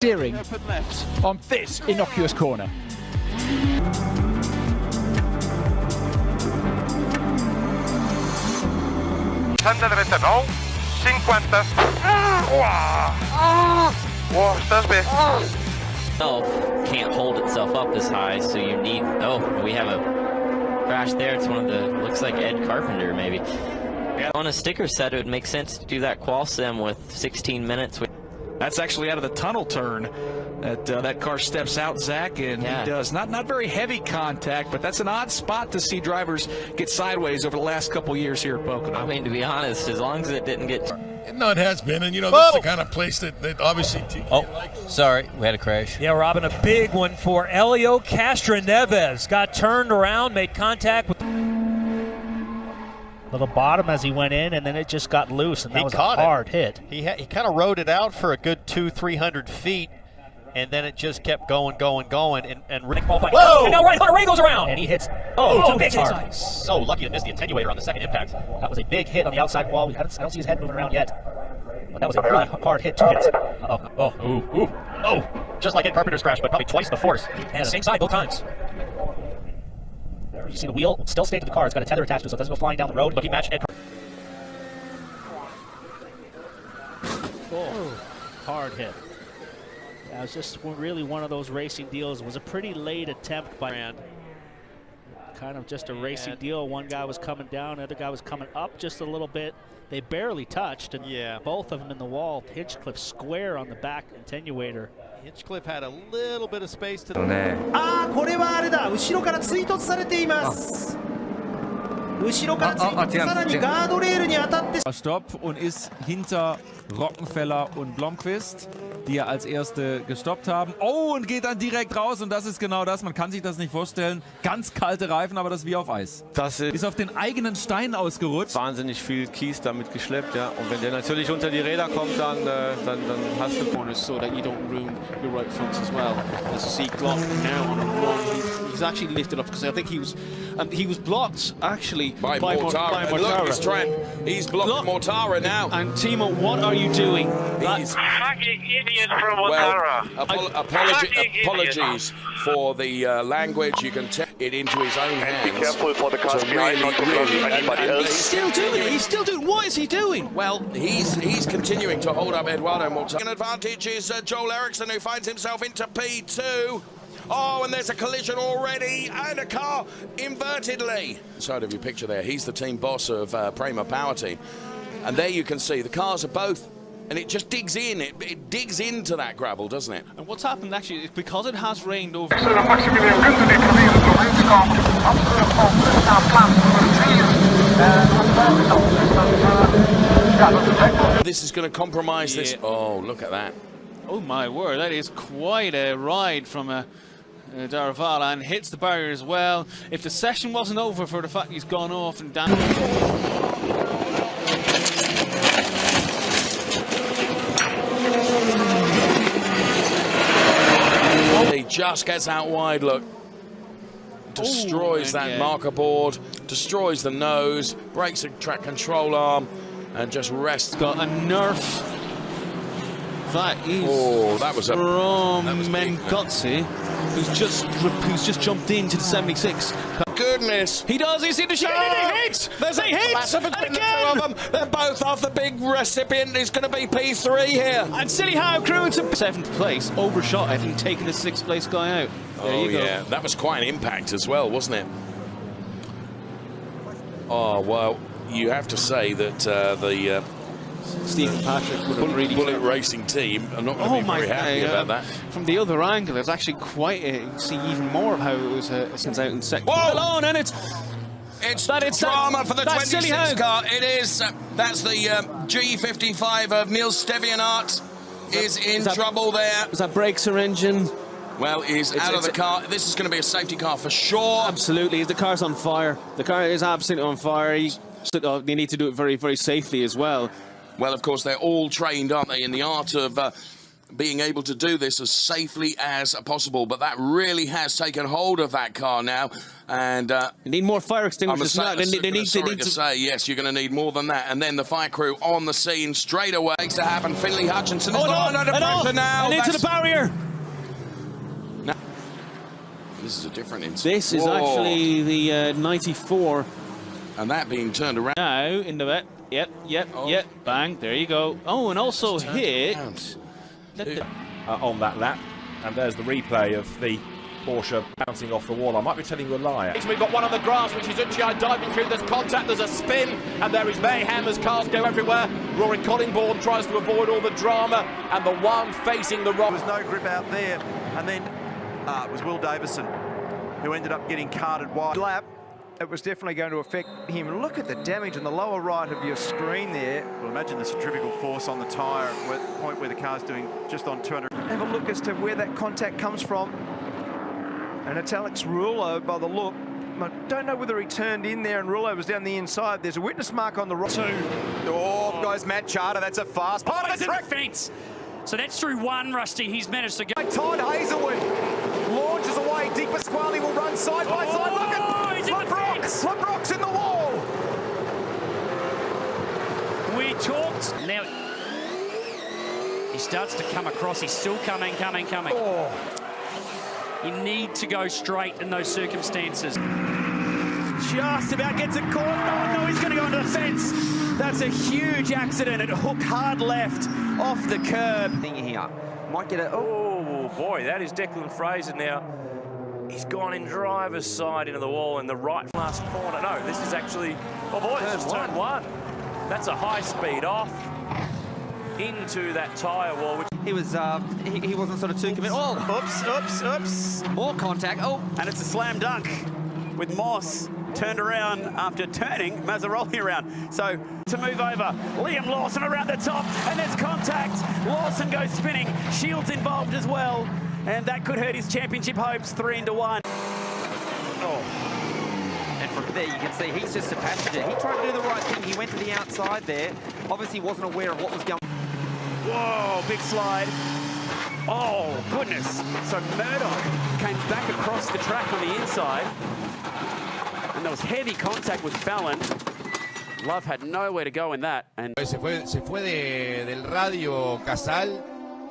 Steering on this innocuous corner. Can't hold itself up this high, so you need. Oh, we have a crash there. It's one of the. Looks like Ed Carpenter, maybe. On a sticker set, it would make sense to do that qual sim with 16 minutes. That's actually out of the tunnel turn. That car steps out, Zach, and he does not very heavy contact, but that's an odd spot to see drivers get sideways over the last couple years here at Pocono. I mean, to be honest, as long as it didn't get. No, it has been, and you know, that's the kind of place that obviously TK likes. Sorry, we had a crash. Yeah, Robin, a big one for Elio Castroneves. Got turned around, made contact with little bottom as he went in, and then it just got loose, and that was a hard hit. He kind of rode it out for a good 200-300 feet, and then it just kept going, and Rick qualified. Whoa! And now Hunter Ray goes around, and he hits. Oh, big hit. So lucky to miss the attenuator on the second impact. That was a big hit on the outside wall. I don't see his head moving around yet, but that was a really hard hit to hit. Just like Ed Carpenter's crash, but probably twice the force. And same side both times. You see the wheel still stayed to the car. It's got a tether attached to it, so it doesn't go flying down the road, but he matched Ed Carpenter. Hard hit. Yeah, it was just really one of those racing deals. It was a pretty late attempt by Rand. Kind of just a racing deal. One guy was coming down, the other guy was coming up just a little bit. They barely touched, and both of them in the wall. Hinchcliffe square on the back attenuator. Hinchcliffe had a little bit of space to the... これはあれだ。後ろから追突されています。後ろから追突、さらにガードレールに当たって。 Stopp und ist hinter Rockenfeller und Blomqvist, die ja als erste gestoppt haben. Oh, und geht dann direkt raus, und das ist genau das. Man kann sich das nicht vorstellen. Ganz kalte Reifen, aber das ist wie auf Eis. Das ist auf den eigenen Stein ausgerutscht. Wahnsinnig viel Kies damit geschleppt, ja. Und wenn der natürlich unter die Räder kommt, dann hast du corners so that you don't ruin your right fronts as well. As you see Glock now on a run, he's actually lifted up because I think he was blocked actually by Mortara. Look, he's blocked Mortara now. And Timo, what are you doing? He's fucking idiot from Mortara. Apologies for the language. You can take it into his own hands. Be careful for the cars behind, not to cross anybody else. He's still doing. What is he doing? Well, he's continuing to hold up Eduardo Mortara. An advantage is Joel Eriksson, who finds himself into P2. Oh, and there's a collision already, and a car invertedly. Side of your picture there, he's the team boss of Prema Power Team. And there you can see the cars are both, and it just digs in, it digs into that gravel, doesn't it? And what's happened actually is because it has rained over. This is going to compromise this. Oh, look at that. Oh my word, that is quite a ride from Daravala, and hits the barrier as well. If the session wasn't over for the fact he's gone off and down. He just gets out wide, look. Destroys that marker board, destroys the nose, breaks the track control arm, and just rests. Got a nerf. That is that was from Mengotzi, who's just jumped into the 76. Goodness, he does. He's in the shot. He hits. There's a hit. And again, the two of them, they're both off. The big recipient is going to be P3 here. And Silly Howe crew into 7th place, overshot it and taking the 6th place guy out. There you go. That was quite an impact as well, wasn't it? Oh well, you have to say that the Stephen Patrick would have really Bullet Racing team. I'm not going to be very happy about that. From the other angle, there's actually quite you can see even more of how it was since out in second. Whoa! Alone, and it's drama for the 26 car. It is. That's the G55 of Niels Stevianart is in trouble there. Was that brakes or engine? Well, he's out of the car. This is going to be a safety car for sure. Absolutely. The car's on fire. The car is absolutely on fire. They need to do it very, very safely as well. Well, of course, they're all trained, aren't they, in the art of being able to do this as safely as possible. But that really has taken hold of that car now. And you need more fire extinguishers. They need to say, yes, you're going to need more than that. And then the fire crew on the scene straight away. Makes to happen. Finley Hutchinson is under pressure now. And into the barrier. Now, this is a different incident. This is actually the 94. And that being turned around. Now, into it. Yep. Bang. There you go. Oh, and also hit. On that lap. And there's the replay of the Porsche bouncing off the wall. I might be telling you a lie. We've got one on the grass, which is Uchiai diving through. There's contact, there's a spin, and there is mayhem as cars go everywhere. Rory Collingbourne tries to avoid all the drama, and the one facing the rock. There was no grip out there, and then it was Will Davison who ended up getting carted wide. Lap, it was definitely going to affect him. Look at the damage in the lower right of your screen there. Well, imagine the centrifugal force on the tyre at the point where the car's doing just on 200. Have a look as to where that contact comes from. And it's Alex Rouleau by the look. I don't know whether he turned in there and Rouleau was down the inside. There's a witness mark on the right. Oh, goes Matt Charter. That's a fast part of the track. Fence. So that's through one, Rusty. He's managed to go. Todd Hazelwood launches away. Dick Pasquale will run side by side. Look at he's in the fence. LeBrock's in the wall. We talked. Now he starts to come across. He's still coming. Oh. You need to go straight in those circumstances. Just about gets it caught. No, he's going to go into the fence. That's a huge accident. It hooked hard left off the curb. Here. Might get a... Oh, boy, that is Declan Fraser now. He's gone in driver's side into the wall in the right last corner. No, this is actually... Oh, boy, it's just turn one. That's a high speed off into that tyre wall. Which he was, he wasn't sort of too committed. Oh, oops. More contact. Oh, and it's a slam dunk with Moss turned around after turning Mazzaroli around. So to move over, Liam Lawson around the top, and there's contact. Lawson goes spinning. Shields involved as well, and that could hurt his championship hopes. 3-1. And from there, you can see he's just a passenger. He tried to do the right thing. He went to the outside there. Obviously wasn't aware of what was going on. Whoa, big slide. Oh, goodness. So Murdoch came back across the track on the inside. And there was heavy contact with Fallon. Love had nowhere to go in that. And se fue del radio Casal,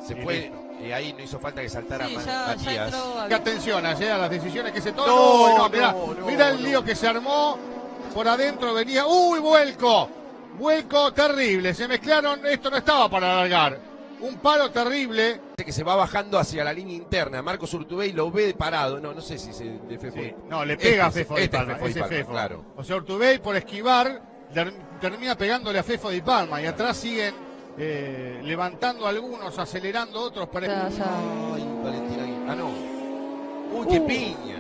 se fue, y ahí no hizo falta que saltara Matías. Atención a las decisiones que se toman. Mira el lío que se armó. Por adentro venía. ¡Uy, vuelco! Vuelco terrible, se mezclaron, esto no estaba para alargar. Un palo terrible. Que se va bajando hacia la línea interna. Marcos Urtubey lo ve parado. No sé si se de Fefo. Sí. No, le pega a Fefo Di Palma. Fefo. Claro. O sea, Urtubey por esquivar termina pegándole a Fefo Di Palma. Y atrás siguen levantando algunos, acelerando otros. Para... Ay, Valentina. Ah, no. Uy, qué piña.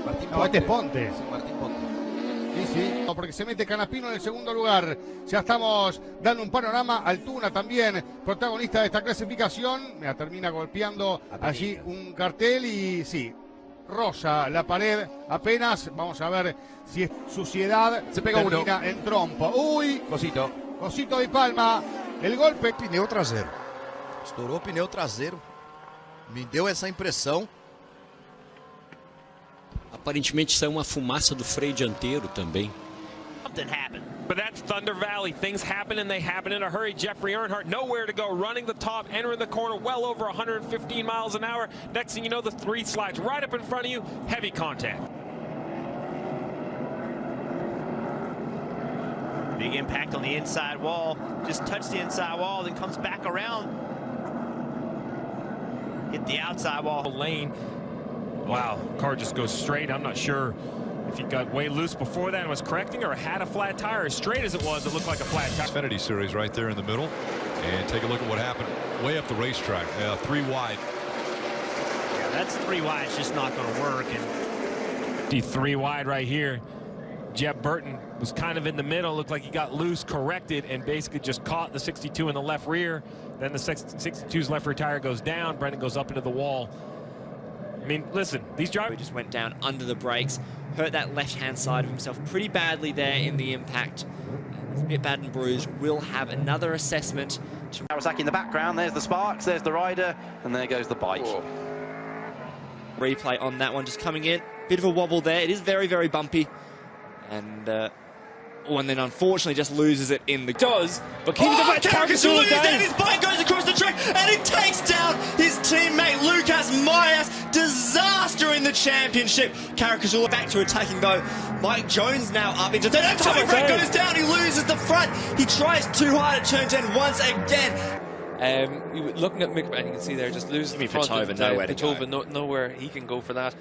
Martín Ponte. Este es Ponte. Sí, Martín Ponte. Sí, porque se mete Canapino en el segundo lugar. Ya estamos dando un panorama. Altuna también, protagonista de esta clasificación. Termina golpeando allí un cartel y sí, rosa la pared apenas. Vamos a ver si es suciedad. Se pega termina en trompo. Uy, Cosito Di Palma. El golpe. Pneu traseiro. Estourou o pneu traseiro. Me deu essa impressão. Aparentemente saiu uma fumaça do freio dianteiro também. Something happened. But that's Thunder Valley. Things happen and they happen in a hurry. Jeffrey Earnhardt, nowhere to go, running the top, entering the corner, well over 115 miles an hour. Next thing you know, the three slides right up in front of you. Heavy contact. Big impact on the inside wall. Just touched the inside wall, then comes back around. Hit the outside wall. Lane. Wow, car just goes straight. I'm not sure if he got way loose before that and was correcting or had a flat tire. As straight as it was, it looked like a flat tire. Xfinity Series right there in the middle. And take a look at what happened way up the racetrack. 3 wide. Yeah, that's 3 wide. It's just not going to work. And 3 wide right here. Jeb Burton was kind of in the middle. Looked like he got loose, corrected, and basically just caught the 62 in the left rear. Then the 62's left rear tire goes down. Brendan goes up into the wall. I mean, listen, these drivers just went down under the brakes, hurt that left-hand side of himself pretty badly there in the impact. It's a bit bad and bruised. Will have another assessment Kawasaki in the background, there's the sparks, there's the rider, and there goes the bike. Whoa. Replay on that one, just coming in. Bit of a wobble there. It is very, very bumpy. And then unfortunately just loses it in the... Does, but keeping the back. Caracasula is down, his bike goes across the track, and it takes down his teammate Lucas Myers. Disaster in the championship. Caracasula back to attacking though. Mike Jones now up into third. And Tommy Frank goes down, he loses the front. He tries too hard at turn 10 once again. Looking at Mick, you can see there, just losing the front. Nowhere he can go for that.